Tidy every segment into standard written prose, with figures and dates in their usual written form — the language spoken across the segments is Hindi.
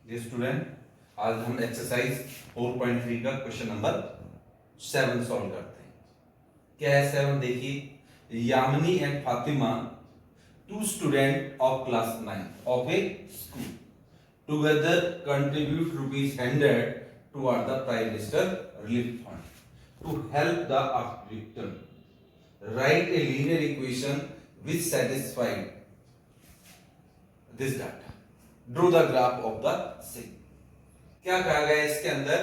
डियर स्टूडेंट, आज हम एक्सरसाइज 4.3 का क्वेश्चन नंबर 7 सॉल्व करते हैं। क्या है 7? देखिए, Yamini and Fatima, two student of class 9 of a school, together contribute ₹100 toward the Prime Minister Relief Fund to help the victim. Write a linear equation which satisfies this data. Draw the graph of the same. क्या कहा गया है इसके अंदर?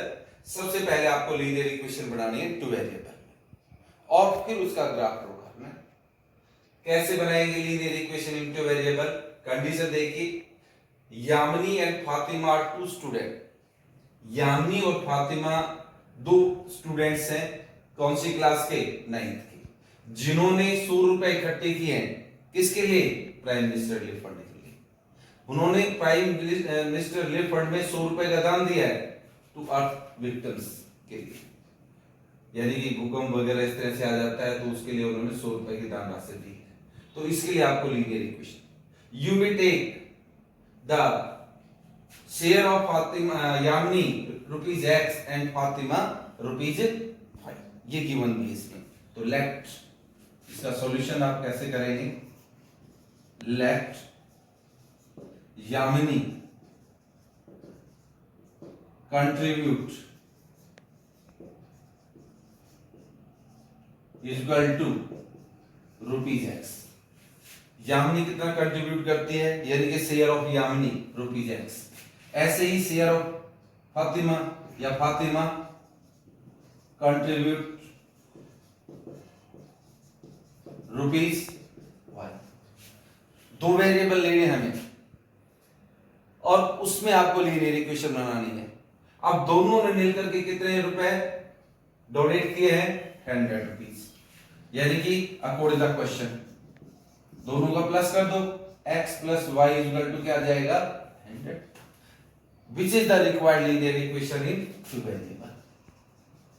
सबसे पहले आपको लीनियर इक्वेशन बनानी है टू वेरिएबल और फिर उसका ग्राफ ड्रॉ करना है। कैसे बनाएंगे linear equation in two variable? Condition देखिए, Yamini and Fatima are two student. Yamini और फातिमा दो स्टूडेंट्स हैं। कौन सी क्लास के? 9th के, जिन्होंने 100 रुपए इकट्ठे किए हैं। किसके लिए? प्राइम मिनिस्टर रिलीफ फंड के लिए। उन्होंने प्राइम मिनिस्टर रिलीफ फंड में 100 रुपए का दान दिया है टू अर्थ विक्टिम्स के लिए, यानी कि भूकंप वगैरह इस तरह से आ जाता है तो उसके लिए उन्होंने 100 रुपए की दान राशि दी है। तो इसके लिए आपको linear equation, you will take the share of Fatima Yamini ₹X and Fatima ₹5। ये गिवन भी इसमें। तो लेट इसका सॉल्यूशन आप कैसे करेंगे? Let Yamini contribute equal to ₹X। Yamini कितना कंट्रीब्यूट करती है, यानी कि शेयर ऑफ यामिनी ₹X। ऐसे ही शेयर ऑफ फातिमा या फातिमा कंट्रीब्यूट ₹Y। दो वेरिएबल लेने हमें और उसमें आपको लीनियर इक्वेशन बनानी है। अब दोनों ने मिलकर के कितने रुपए डोनेट किए हैं? ₹100, यानी कि अकॉर्डिंग द क्वेश्चन दोनों का प्लस कर दो। x plus y equal to क्या आ जाएगा? 100। Which is the required linear equation in two variable?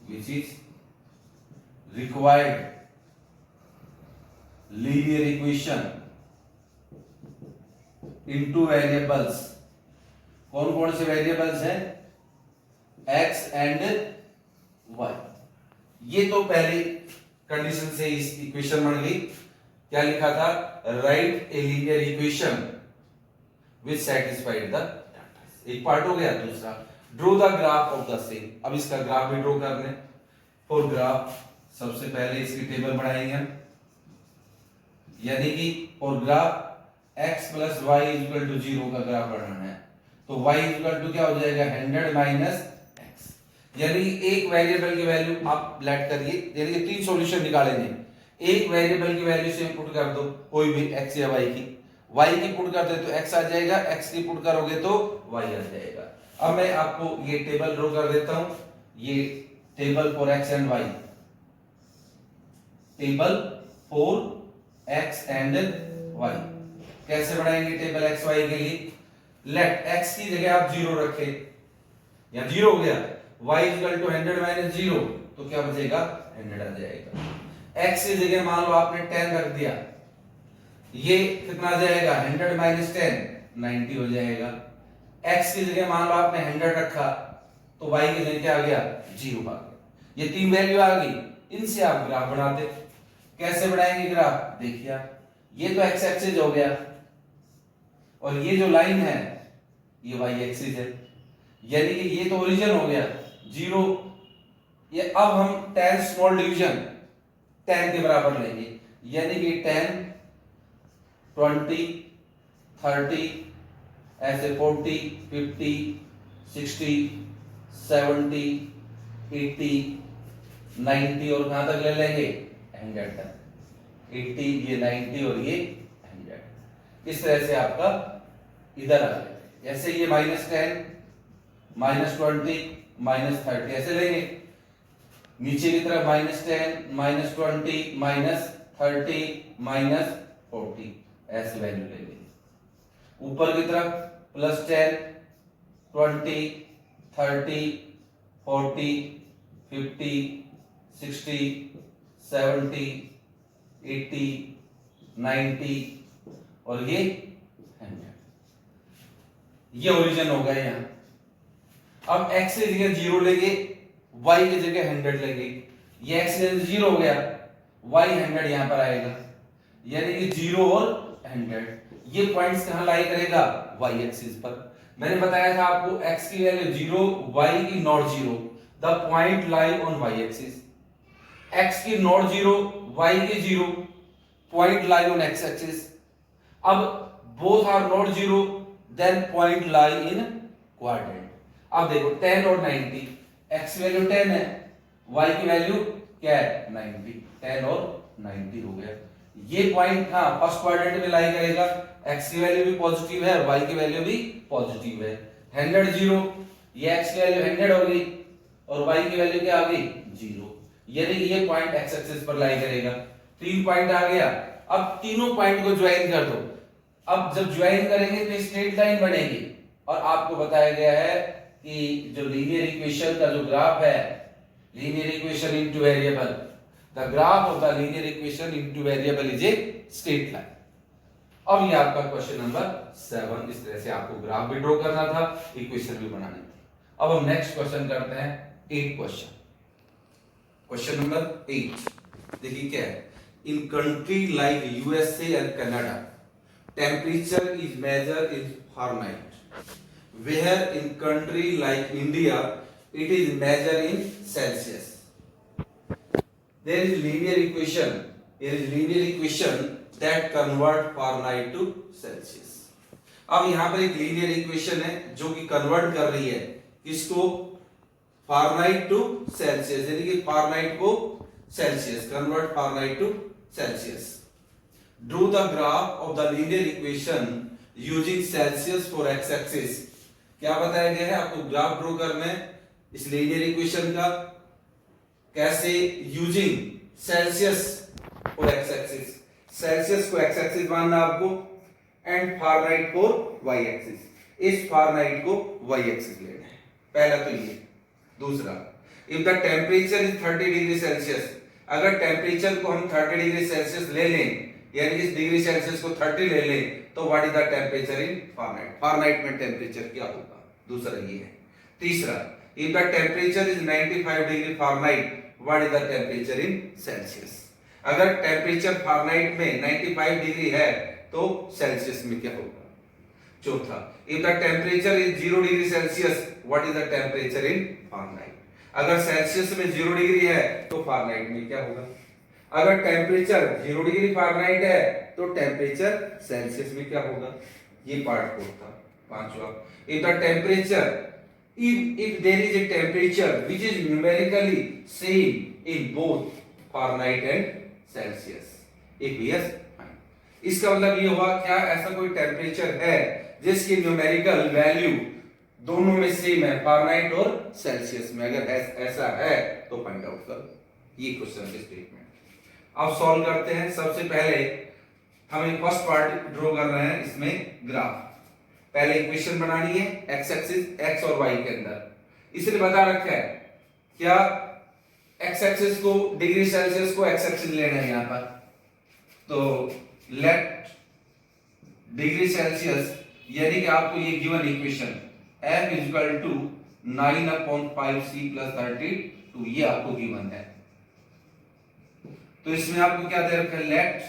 Which is required linear equation in two variables? कौन कौन से वेरिएबल्स हैं? x and y। ये तो पहली कंडीशन से इस इक्वेशन बन गई। क्या लिखा था? Right a linear equation which satisfied the. एक पार्ट हो गया। दूसरा, draw the graph of the same. अब इसका ग्राफ भी ड्रॉ करने। फॉर ग्राफ सबसे पहले इसकी टेबल बनाएंगे हम, यानी कि for graph x plus y equal to 0 का ग्राफ बनाना है। तो y इक्वल टू क्या हो जाएगा? 100 माइनस x, यानी एक वेरिएबल की वैल्यू आप लेट करिए, यानी कि 3 सॉल्यूशन निकालेंगे। एक वेरिएबल की वैल्यू से पुट कर दो, कोई भी x या y की। y की पुट कर दे तो x आ जाएगा, x की पुट करोगे तो y आ जाएगा। अब मैं आपको ये टेबल ड्रॉ कर देता हूं। ये table for x and y, table for x and y। कैसे बनाएंगे टेबल x y के लिए? लेट x की जगह आप 0 रखें, या 0 हो गया। y इक्वल टू 100 माइनस 0, तो क्या बचेगा? 100 आ जाएगा। x की जगह मान लो आपने 10 रख दिया, ये कितना आ जाएगा? 100 माइनस 10 90 हो जाएगा। x की जगह मान लो आपने 100 रखा, तो y की जगह क्या आ गया? 0 आ गया। ये 3 वैल्यू आ गई, इनसे आप ग्राफ बनाते। कैसे बनाएंगे ग्राफ? देखिए आप, ये तो x एक्सिस हो गया और ये जो लाइन है ये y एक्सिस है, यानी कि ये तो ओरिजिन हो गया 0। ये अब हम 10 स्मॉल डिवीजन 10 के बराबर लेंगे, यानी कि 10 20 30 ऐसे 40 50 60 70 80 90 और कहां तक ले लेंगे? 100 तक। 80, ये 90 और ये 100। इस तरह से आपका इधर आ जाएगा। जैसे ये -10 -20 -30 ऐसे लेंगे। नीचे की तरफ -10 -20 -30 -40 ऐसे वैल्यू लेंगे। ऊपर की तरफ +10 20 30 40 50 60 70 80 90 और ये 100। ये ओरिजिन होगा यहाँ। अब x की जगह 0 लेंगे, y की जगह 100 लेंगे। ये x की जगह 0 हो गया, y 100 यहां पर आएगा, यानी कि 0 और 100। ये पॉइंट्स कहां लाई करेगा? y एक्सिस पर। मैंने बताया था आपको x की वैल्यू 0, y की not 0, the point lie on y axis. x की नॉट 0, y की 0, point lie on x axis. अब both are not 0, then point lie in quadrant. अब देखो 10 और 90, x की वैल्यू 10 है, y की वैल्यू क्या है? 90। 10 और 90 हो गया। ये पॉइंट फर्स्ट क्वाड्रेंट में लाई करेगा, x की वैल्यू भी पॉजिटिव है, y की वैल्यू भी पॉजिटिव है। 100 0, ये x की वैल्यू 100 हो गई और y की वैल्यू क्या आ गई? 0, यानी कि ये पॉइंट x एक्सिस पर लाई करेगा। 3 पॉइंट आ गया। अब तीनों पॉइंट को ज्वाइन कर दो। अब जब ज्वाइन करेंगे तो स्ट्रेट लाइन बनेगी, और आपको बताया गया है कि जो लीनियर इक्वेशन का जो ग्राफ है, linear equation into variable, the graph of the linear equation into variable is a straight line. अब ये आपका क्वेश्चन नंबर 7। इस तरह से आपको ग्राफ भी ड्रॉ करना था, इक्वेशन भी बनानी थी। अब हम नेक्स्ट क्वेश्चन करते हैं, 8 क्वेश्चन। क्वेश्चन नंबर 8 देखिए क्या है। In country like USA and Canada, temperature is measured in Fahrenheit, where in country like India it is measured in Celsius. There is linear equation that convert Fahrenheit to Celsius. अब यहां पर एक लीनियर इक्वेशन है जो कि कन्वर्ट कर रही है किसको? फारेनहाइट टू सेल्सियस, यानी कि फारेनहाइट को Celsius, convert Fahrenheit to Celsius. Drew the graph of the linear equation using Celsius for x axis. क्या बताया गया है? आपको ग्राफ ड्रॉ करना है इस लीनियर इक्वेशन का, कैसे? Using Celsius for x axis, Celsius को एक्स एक्सिस मानना आपको, and Fahrenheit for Y axis, इस फारेनहाइट को वाई एक्सिस लेना है। पहला तो ये। दूसरा, if the temperature is 30 degree Celsius, अगर टेम्परेचर को हम 30 डिग्री सेल्सियस ले लें, यानी इस डिग्री सेल्सियस को 30 ले लें, तो what is the temperature in Fahrenheit, Fahrenheit में टेम्परेचर क्या होगा? दूसरा ये है। तीसरा, if the temperature is 95 degree Fahrenheit, what is the temperature in Celsius, अगर टेम्परेचर फारेनहाइट में 95 डिग्री है तो सेल्सियस में क्या होगा? चौथा, if the temperature is 0 degree Celsius, what is the temperature in Fahrenheit, अगर सेल्सियस में 0 डिग्री है तो फारेनहाइट में क्या होगा? अगर टेम्परेचर 0 डिग्री फारेनहाइट है तो टेम्परेचर सेल्सियस में क्या होगा? ये पार्ट 4 था। पांचवा, if the temperature, if there is a temperature which is numerically same in both Fahrenheit and Celsius, if yes, इसका मतलब ये हुआ क्या? ऐसा कोई टेम्परेचर है जिसकी न्यूमेरिकल वैल्यू दोनों में सेम है, फारेनहाइट और सेल्सियस में, अगर ऐसा है तो फाइंड आउट करो। ये क्वेश्चन के स्टेटमेंट अब सॉल्व करते हैं। सबसे पहले हम एक फर्स्ट पार्ट ड्रॉ कर रहे हैं, इसमें ग्राफ। पहले इक्वेशन बनानी है एक्स एक्सिस, एक्स और वाई के अंदर। इसने बता रखा है क्या? एक्स एक्सिस को डिग्री सेल्सियस को एक्स एक्सिस लेना है यहां पर, तो लेट डिग्री सेल्सियस, यानी कि आपको ये given equation f equal to 9/5c + 32, ये आपको गिवन है। तो इसमें आपको क्या दे रखा है? लेट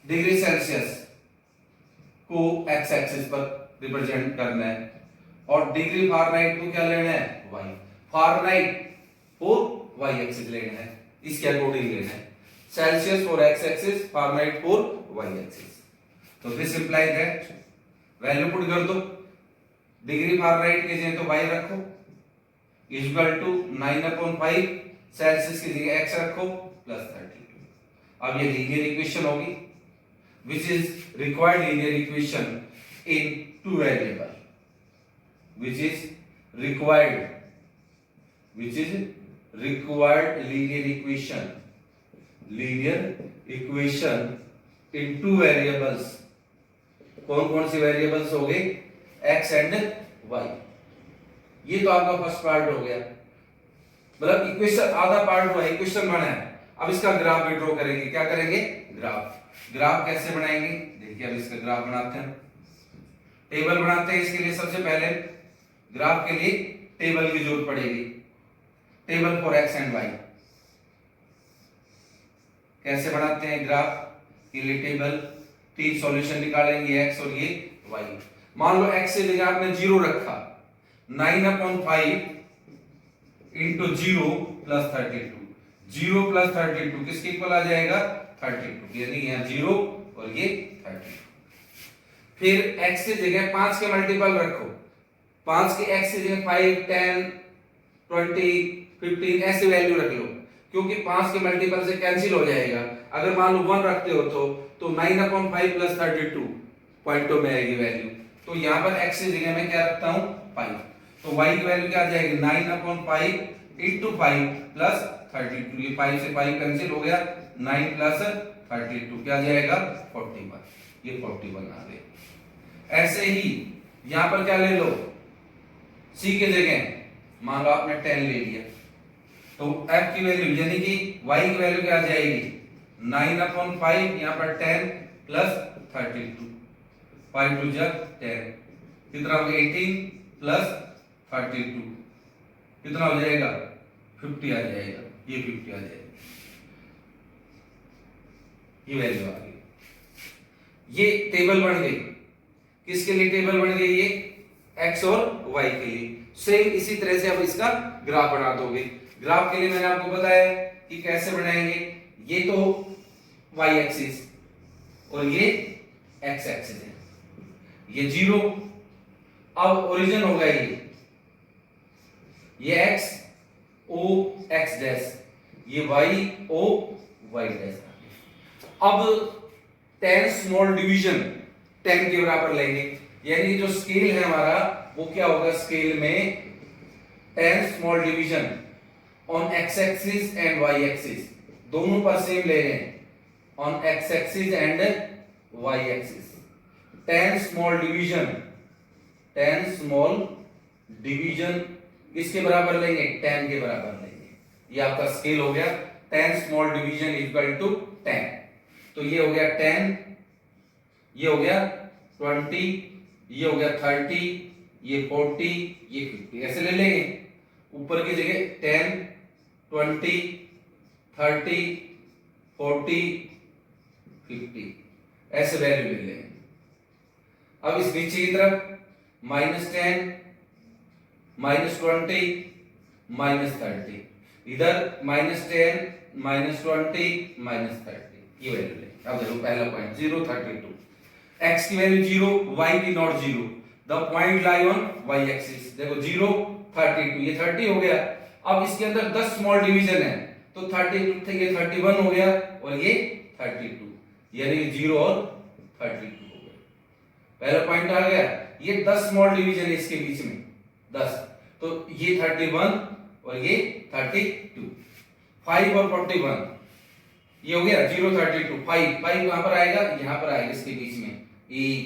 डिग्री सेल्सियस को एक्स एक्सिस पर रिप्रेजेंट करना है, और डिग्री फारेनहाइट को क्या लेना है? Y, Fahrenheit for Y axis लेना है, इसके अकॉर्डिंग लेना है। Celsius for x axis, Fahrenheit for Y axis. तो this imply that, value put कर दो, डिग्री फारेनहाइट की जगह तो वाई रखो, इक्वल टू 9/5, सेल्सियस की जगह एक्स रखो, प्लस 32। अब ये लीनियर इक्वेशन होगी, which is required linear equation in two variable, which is required linear equation in two variables। कौन कौन सी वेरिएबल्स हो गए? x and y। ये तो आपका फर्स्ट पार्ट हो गया, मतलब इक्वेशन आधा पार्ट हुआ, इक्वेशन बना है। अब इसका ग्राफ भी ड्रॉ करेंगे। क्या करेंगे? ग्राफ कैसे बनाएंगे? देखिए अब इसका ग्राफ बनाते हैं, टेबल बनाते हैं। इसके लिए सबसे पहले ग्राफ के लिए टेबल की जरूरत पड़ेगी, table for X and Y. कैसे बनाते हैं ग्राफ के लिए टेबल? 3 सॉल्यूशन निकालेंगे, एक्स और ये वाई। मान लो एक्स की जगह आपने 0 रखा, 9/5 इंटू 0 प्लस 32, 0 प्लस 32 किसके इक्वल आ जाएगा? 32, यानी यहाँ 0 और ये 32। फिर x की जगह 5 के मल्टीपल रखो, 5 के x की जगह 5, 10, 20, 15 ऐसे वैल्यू रख लो, क्योंकि 5 के मल्टीपल से कैंसिल हो जाएगा। अगर मान लो 1 रखते हो तो 9/5 प्लस 32 पॉइंटों में आएगी वैल्यू। तो यहाँ पर x की जगह मैं क्या रखता हूँ? 5। तो y की वैल्यू क्या आ जाएगी? 9/5 इंटू 5 प्लस 32, ये 5 से 5 कैंसिल हो गया, 9 प्लस 32 क्या जाएगा? 41, ये 41 आ गया। ऐसे ही यहां पर क्या ले लो? c के जगह मान लो आपने 10 ले लिया, तो f की वैल्यू यानी कि y की वैल्यू क्या आ जाएगी? 9/5 यहां पर 10 प्लस 32, 5 2 जा 10, कितना हो गया? 18 प्लस 32 कितना हो जाएगा? 50 आ जाएगा, ये 50 आ जाएगा, ये वैल्यू आ गई। ये टेबल बन गई। किसके लिए टेबल बन गई? ये x और y के लिए। सेम इसी तरह से अब इसका ग्राफ बना दोगे। ग्राफ के लिए मैंने आपको बताया कि कैसे बनाएंगे। ये तो y एक्सिस और ये x एक्सिस है, ये 0। अब ओरिजिन होगा ये x o x डैश, ये y o y डैश। अब 10 स्मॉल डिवीजन 10 के बराबर लेंगे, यानी जो स्केल है हमारा वो क्या होगा? स्केल में 10 small division on x axis and y axis, दोनों पर सेम ले रहे हैं, on x axis and y axis. 10 small division, 10 small division किसके बराबर लेंगे? 10 के बराबर लेंगे। ये आपका स्केल हो गया। 10 स्मॉल डिवीजन इक्वल टू 10, तो ये हो गया 10, ये हो गया 20, ये हो गया 30, ये 40, ये 50, ऐसे ले लेंगे। ऊपर की जगह 10, 20, 30, 40, 50 ऐसे वैल्यू ले लेंगे। अब इस नीचे की तरफ -10, -20, -30, इधर -10, -20, -30, ये वैल्यू लेंगे। अब देखो पहला पॉइंट 0, 32, x की वैल्यू 0, y की not 0, the point lie on y axis. देखो 0, 32, ये 30 हो गया। अब इसके अंदर 10 स्मॉल डिवीजन है, तो 32 थे ये 31 हो गया और ये 32, यानी 0 और 32 हो गया। पहला पॉइंट आ गया। ये 10 स्मॉल डिवीजन है इसके बीच में 10, तो ये 31 और ये 32, 5 और 41 ये हो गया 0, 32, 5 कहां पर आएगा? यहां पर आएगा इसके बीच में, 1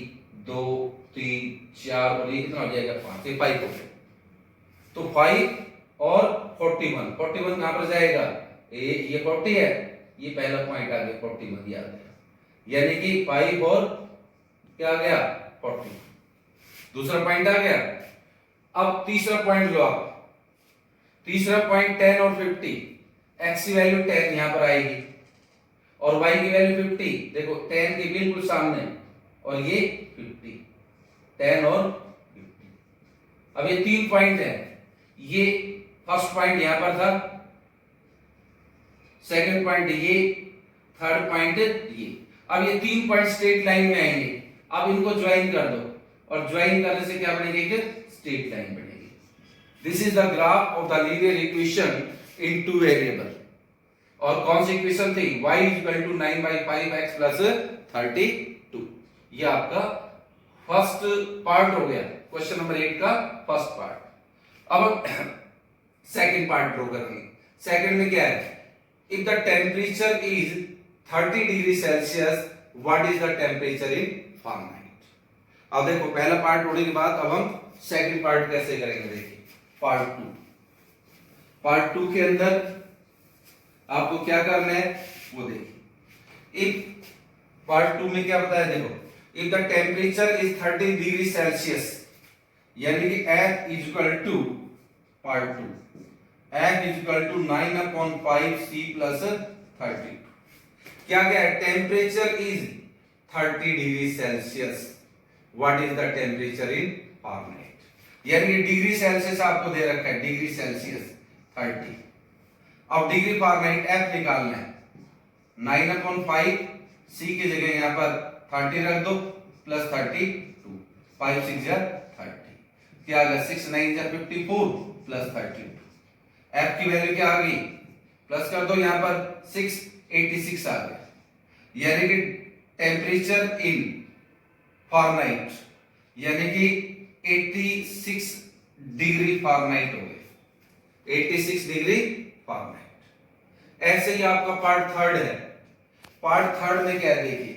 2 3 4 और ये कितना हो जाएगा? 5, ये 5 हो गया। तो 5 और 41 कहां पर जाएगा? ये 40 है, ये पहला पॉइंट आ गया 41 ये आ गया, यानी कि 5 और क्या आ गया? 40। दूसरा पॉइंट आ गया। अब तीसरा पॉइंट लो आप। तीसरा पॉइंट 10 और 50, x की वैल्यू 10 यहां पर आएगी और y की वैल्यू 50, देखो 10 के बिल्कुल सामने और ये 50, 10 और 50। अब ये 3 पॉइंट है। ये फर्स्ट पॉइंट यहां पर था, सेकंड पॉइंट ये, थर्ड पॉइंट ये। अब ये 3 पॉइंट स्ट्रेट लाइन में आएंगे। अब इनको ज्वाइन कर दो और ज्वाइन करने से क्या बनेगी? स्ट्रेट लाइन बनेगी। This is the graph of the linear equation in 2 variable. और कौन सी इक्वेशन थी? y equal to 9/5x plus 32। ये आपका फर्स्ट पार्ट हो गया, क्वेश्चन नंबर 8 का फर्स्ट पार्ट। अब सेकंड पार्ट ड्रॉ करेंगे। सेकंड में क्या है? If the temperature is 30 degree Celsius, what is the temperature in Fahrenheit? अब देखो पहला पार्ट होने के बाद अब हम सेकंड पार्ट कैसे करेंगे, देखिए पार्ट 2। पार्ट 2 के अंदर आपको क्या करना है वो देखिए। इफ पार्ट 2 में क्या बताया, देखो if the temperature is 30 degree Celsius, यानी कि f is equal to part 2, f is equal to 9/5c plus 30। क्या क्या है? Temperature is 30 degree Celsius. What is the temperature in Fahrenheit? यानी कि डिग्री सेल्सियस आपको दे रखा है, डिग्री सेल्सियस 30। अब डिग्री फारेनहाइट f निकालना है। 9/5 c की जगह यहां पर 30 रख दो प्लस 32, 5 6 जा 30, क्या आ गया? 6 9 जा 54 प्लस 32। f की वैल्यू क्या आ गई? प्लस कर दो, यहां पर 6 86 आ गया। यानी कि टेम्परेचर इन फारेनहाइट यानी कि 86 डिग्री फारेनहाइट हो गए, 86 डिग्री फारेनहाइट। ऐसे ही आपका पार्ट थर्ड है। पार्ट थर्ड में क्या है देखिए,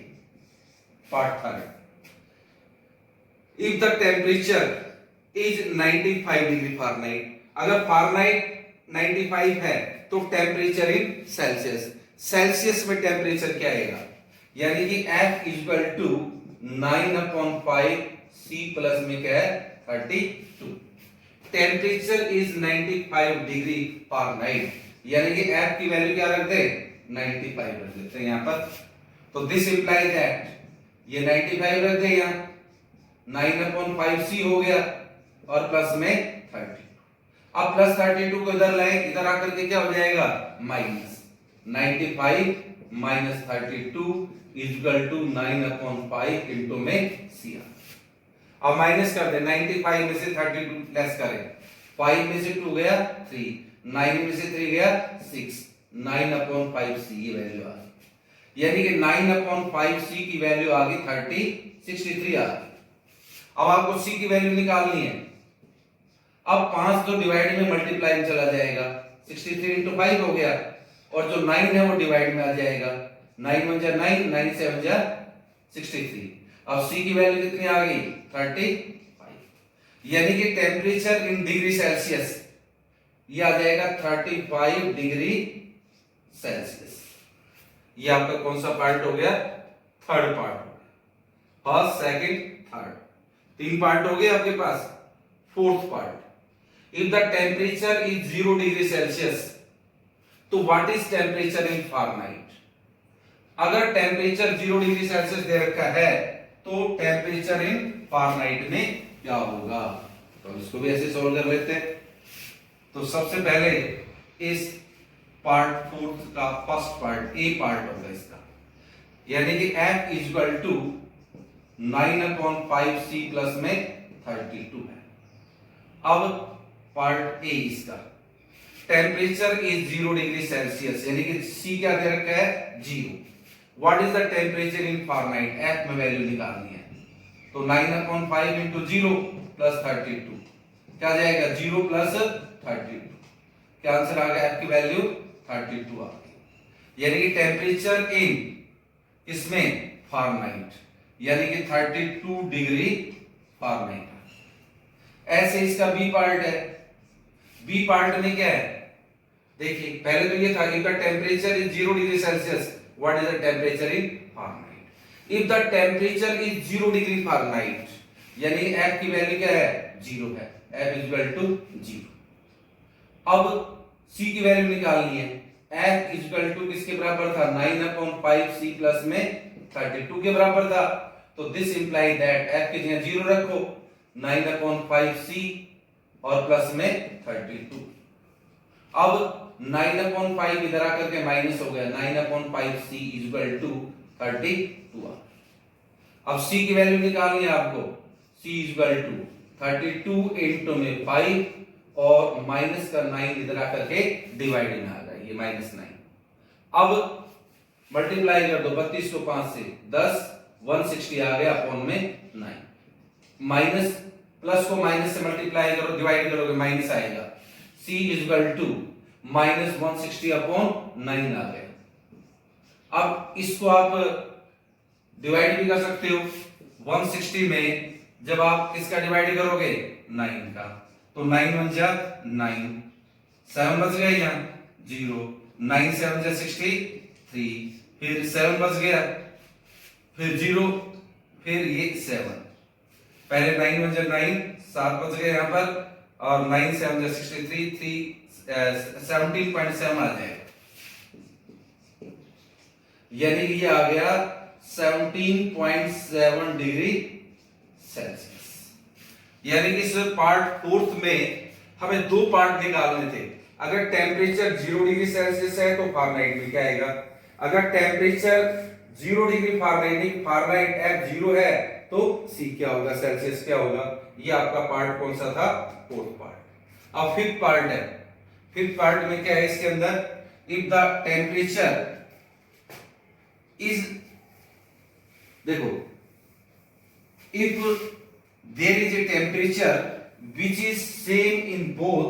part third, if the temperature is 95 degree Fahrenheit, अगर फारेनहाइट 95 है तो टेम्परेचर इन सेल्सियस, सेल्सियस में टेम्परेचर क्या आएगा? यानी कि F equal to 9/5 C plus में क्या है? 32। टेम्परेचर इज 95 डिग्री फारेनहाइट, यानी कि F की वैल्यू क्या रख दे? 95 रख देते हैं यहां पर। तो दिस इंप्लाइज दैट ये 95 रख दे, यहां 9/5C हो गया और प्लस में 32। अब प्लस 32 को इधर लाए, इधर आकर के क्या हो जाएगा? Minus 95 minus 32 equal to 9/5 into में सी। अब माइनस कर दे, 95 में से 32 लेस करें, 5 में से 2 गया 3, 9 में से 3 गया 6, 9/5 सी ये वैल्यू आ गई। यानी कि 9/5 सी की वैल्यू आ गई 63 आ गई। अब आपको सी की वैल्यू निकालनी है। अब 5 तो डिवाइड में मल्टीप्लाई में चला जाएगा, 63 इंटू 5 हो गया, और जो 9 है वो डिवाइड में आ जाएगा, 9 1 जा 9, 9 7 जा 63। अब सी की वैल्यू कितनी आ गई? 35। यानी कि टेम्परेचर इन डिग्री सेल्सियस ये आ जाएगा 35 डिग्री सेल्सियस। ये आपका कौन सा पार्ट हो गया? थर्ड पार्ट हो गया। फर्स्ट सेकंड थर्ड, 3 पार्ट हो गए आपके पास। Fourth part, if the temperature is 0 degree Celsius तो what is temperature in Fahrenheit? अगर टेम्परेचर 0 डिग्री सेल्सियस दे रखा है तो टेम्परेचर इन फारेनहाइट में क्या होगा? तो इसको भी ऐसे सॉल्व कर लेते हैं। तो सबसे पहले इस पार्ट फोर्थ का फर्स्ट पार्ट ए पार्ट होगा इसका, यानी कि F is equal to 9/5 C plus में 32 है। अब पार्ट ए इसका, टेम्परेचर इज 0 डिग्री सेल्सियस, यानी कि C क्या दे रखा है? 0। What is the temperature in Fahrenheit? F में वैल्यू निकालनी है। तो 9/5 इंटू 0 प्लस 32 क्या जाएगा? 0 प्लस 32, क्या आंसर आ गया? F की वैल्यू 32 आ गई। यानी कि टेम्परेचर इन इसमें फारेनहाइट यानी कि 32 डिग्री फारेनहाइट। ऐसे इसका बी पार्ट है। बी पार्ट में क्या है देखिए, पहले तो ये था कि temperature is 0 degree Celsius, what is the temperature in Fahrenheit? If the temperature is 0 degree Fahrenheit यानी F की वैल्यू क्या है? 0 है, F इज इक्वल टू 0। अब C की वैल्यू निकालनी है। F इज इक्वल टू किसके बराबर था? 9/5 C प्लस में 32 के बराबर था। तो दिस इंप्लाई दैट F की जगह 0 रखो, 9/5 C और प्लस में 32। अब 9/5 इधर आकर के माइनस हो गया, 9/5 C इज इक्वल टू 32। अब C की वैल्यू निकालनी है आपको। C is equal to 32 into में 5 और माइनस का 9 इधर आकर के डिवाइड में आ गया, ये -9। अब मल्टीप्लाई कर दो 32 को 5 से, 10 160 आ गया अपॉन में 9। माइनस प्लस को माइनस से मल्टीप्लाई करो, डिवाइड करोगे माइनस आएगा। C is equal to -160 upon 9 आ गया। अब इसको आप डिवाइड भी कर सकते हो। 160 में जब आप किसका डिवाइड करोगे? 9 का, तो 9 1 जा 9, 7 बच गया यहाँ 0, 9 7 जा 63, फिर 7 बच गया, फिर 0, फिर ये 7, पहले 9 1 जा 9 7 बच गए यहाँ पर, और 9 7 जा 63, 17.7 आ जाएगा, यानी कि ये आ गया 17.7 डिग्री सेल्सियस। यानी कि इस पार्ट फोर्थ में हमें दो पार्ट निकालने थे। अगर टेम्परेचर 0 डिग्री सेल्सियस है तो फारेनहाइट में क्या आएगा, अगर temperature 0 degree Fahrenheit, Fahrenheit F0 है तो C क्या होगा, सेल्सियस क्या होगा। ये आपका पार्ट कौन सा था, फोर्थ पार्ट। अब फिफ्थ पार्ट है, फिफ्थ पार्ट में क्या है इसके अंदर, इफ द टेम्परेचर इज, देखो, if there is a temperature which is same in both,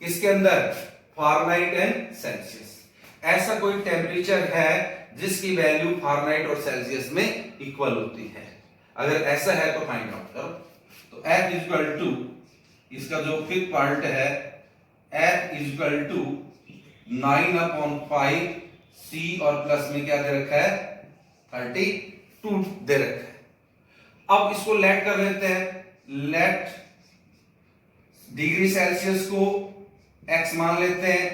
किसके अंदर, फारेनहाइट एंड सेल्सियस। ऐसा कोई टेम्परेचर है जिसकी वैल्यू फारेनहाइट और सेल्सियस में इक्वल होती है, अगर ऐसा है तो फाइंड आउट करो। तो F इक्वल टू, इसका जो फिफ्थ पार्ट है, F इक्वल टू 9/5 C और प्लस में क्या दे रखा है, 32 दे रखा है। अब इसको लेट कर लेते हैं, लेट डिग्री सेल्सियस को x मान लेते हैं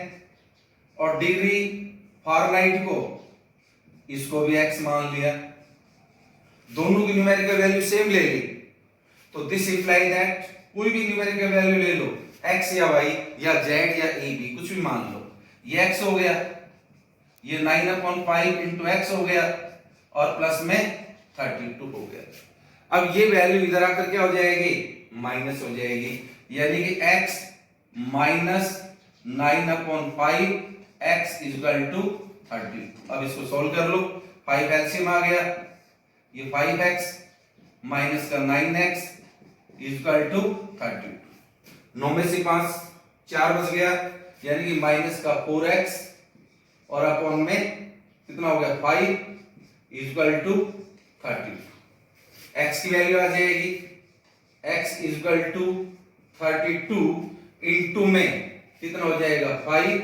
और डिग्री फारेनहाइट को, इसको भी x मान लिया, दोनों की न्यूमेरिकल वैल्यू सेम ले ली, तो दिस इंप्लाई दैट, कोई भी न्यूमेरिकल वैल्यू ले लो, x या y या z या a b कुछ भी मान लो, ये x हो गया, ये 9/5 इंटू x हो गया और प्लस में 32 हो गया। अब ये वैल्यू इधर आकर क्या हो जाएगी, माइनस हो जाएगी, यानी कि x minus 9/5 x equal to 32। अब इसको सोल्व कर लो, 5 एलसीएम आ गया, ये 5x माइनस का 9x इक्वल टू 32। 9 में से 5 4 बच गया, यानी कि माइनस का 4x और अपॉन में कितना हो गया 5 इक्वल टू 32। x की वैल्यू आ जाएगी, x इक्वल टू 32 इंटू में कितना हो जाएगा 5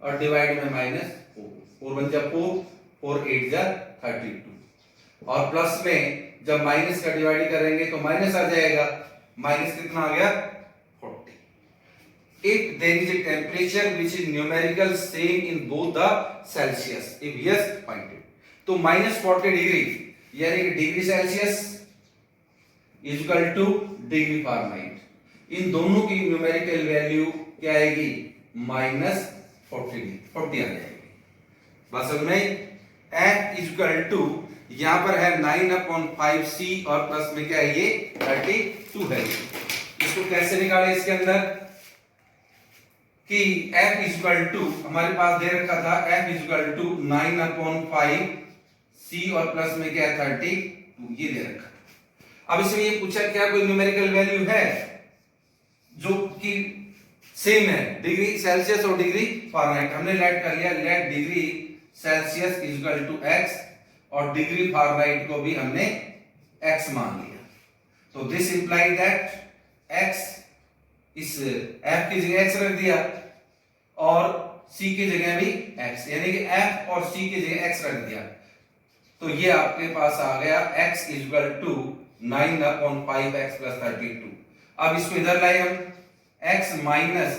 और डिवाइड में माइनस 4, 4 1 जा 4, 4 8 जा 32 और प्लस में जब माइनस का डिवाइड करेंगे तो माइनस आ जाएगा, माइनस कितना आ गया 40। If there is a temperature which is numerical same in both the Celsius, if yes find it. तो -40 डिग्री यानी कि degree Celsius is equal to degree Fahrenheit, इन दोनों की न्यूमेरिकल वैल्यू क्या आएगी, -40 आ जाएगी। बस समझ में, F इक्वल टू यहां पर है 9/5 C और प्लस में क्या है, ये 32 है। इसको कैसे निकाले इसके अंदर कि F इक्वल टू, हमारे पास दे रखा था F इक्वल टू 9/5 C और प्लस में क्या है 32, ये दे रखा। अब इसमें ये पूछा क्या कोई न्यूमेरिकल वैल्यू है जो कि सेम है, डिग्री सेल्सियस और डिग्री फारेनहाइट। हमने लेट कर लिया, let degree Celsius equal to x और डिग्री फारेनहाइट को भी हमने x मान लिया। तो दिस इंप्लाई दैट x, इस f की जगह x रख दिया और c की जगह भी x, यानी कि f और c की जगह x रख दिया, तो ये आपके पास आ गया x equal to 9/5x plus 32। अब इसको इधर लाए हम, x minus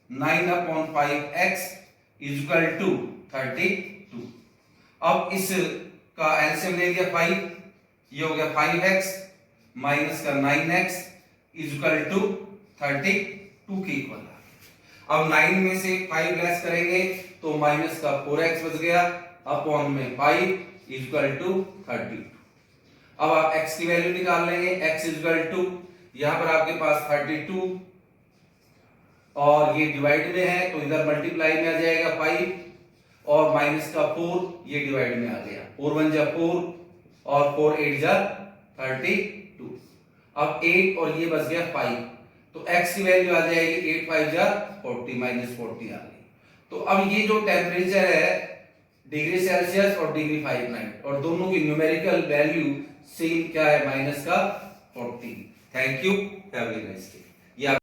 9/5x equal to 32। अब इस का एलसीएम ले लिया 5, ये हो गया 5x माइनस का 9x इक्वल टू 32 के इक्वल। अब 9 में से 5 लेस करेंगे तो माइनस का 4x बच गया अपॉन में 5 इक्वल टू 32। अब आप x की वैल्यू निकाल लेंगे, x इक्वल टू यहां पर आपके पास 32 और ये डिवाइड में है तो इधर मल्टीप्लाई में आ जाएगा 5 और माइनस का 4 ये डिवाइड में आ गया, 4 1 जा 4 और 4 8 जा 32। अब 8 और ये बच गया 5, तो x की वैल्यू आ जाएगी 8 5 जा 40 माइनस 40 आ गई। तो अब ये जो टेम्परेचर है डिग्री सेल्सियस और डिग्री फारेनहाइट और दोनों की न्यूमेरिकल वैल्यू सेम क्या है, माइनस का 40। Thank you, have a nice day.